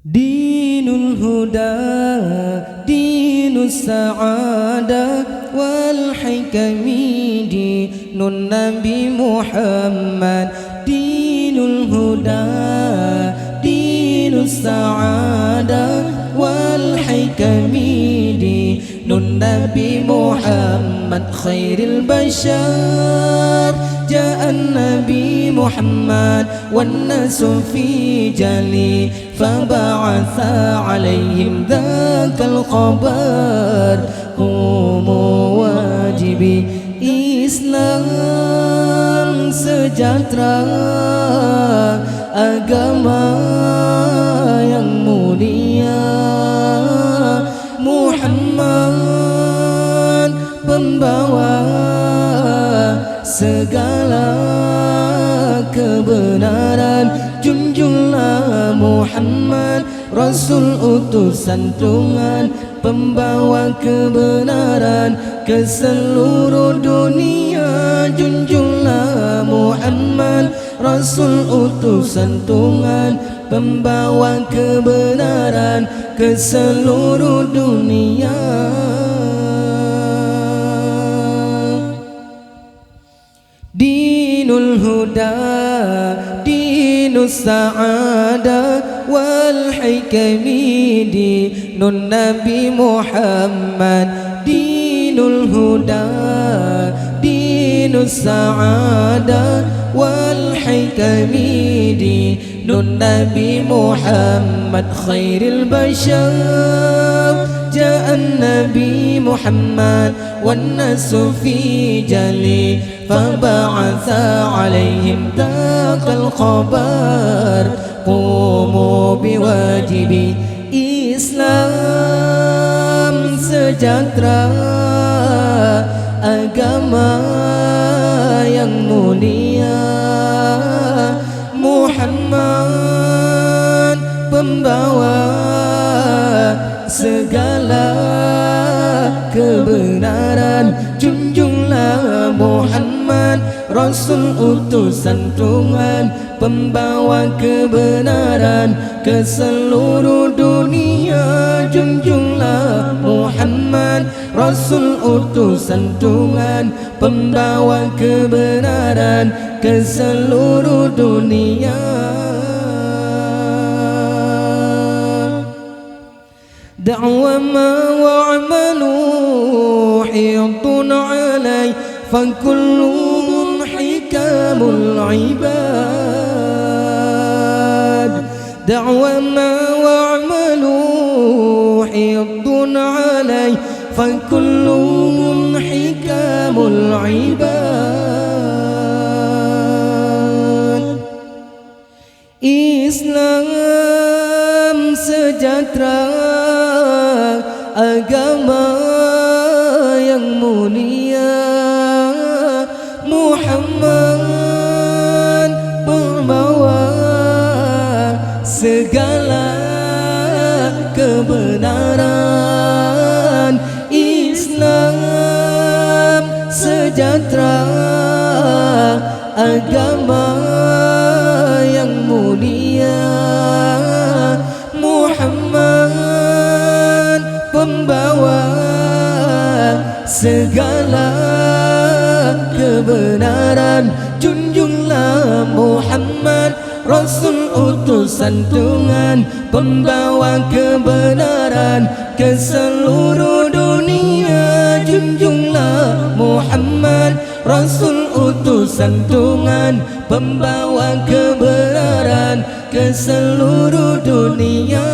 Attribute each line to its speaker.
Speaker 1: Dinul huda, dinus sa'ada wal hikami, dinun Nabi Muhammad. Dinul huda, dinus sa'ada wal hikami, dinun Nabi Muhammad. Khairil bashar ja'an Nabi Muhammad wan nasu fi jali faba'atha alaihim dzakal khabar. Qumu wajibi Islam sejahtera, agama yang mulia. Muhammad pembawa segala kebenaran. Junjunglah Muhammad, Rasul utusan Tuhan, pembawa kebenaran ke seluruh dunia. Junjunglah Muhammad, Rasul utusan Tuhan, pembawa kebenaran ke seluruh dunia. Dinul huda, dinus sa'ada wal hikami, dinun Nabi Muhammad. Dinul huda, dinus sa'ada wal hikami, dinun Nabi Muhammad. Khairil bashar ja'an Nabi Muhammad wan nasu fi jali faba'atha alaihim dzakal khabar. Qumu biwajibi Islam sejahtera, agama yang mulia. Muhammad pembawa segala kebenaran. Junjunglah Muhammad, Rasul utusan Tuhan, pembawa kebenaran ke seluruh dunia. Junjunglah Muhammad, Rasul utusan Tuhan, pembawa kebenaran ke seluruh dunia. Da'wa ma wa'amalu hiyatun alay fakullun hikamul ibad. Da'wa ma wa'amalu hiyatun alay fakullun hikamul ibad. Islam sejahtera, agama yang mulia. Muhammad pembawa segala kebenaran. Islam sejahtera, agama yang mulia. Muhammad pembawa segala kebenaran. Junjunglah Muhammad, Rasul utusan Tuhan, pembawa kebenaran ke seluruh dunia. Junjunglah Muhammad, Rasul utusan Tuhan, pembawa kebenaran ke seluruh dunia.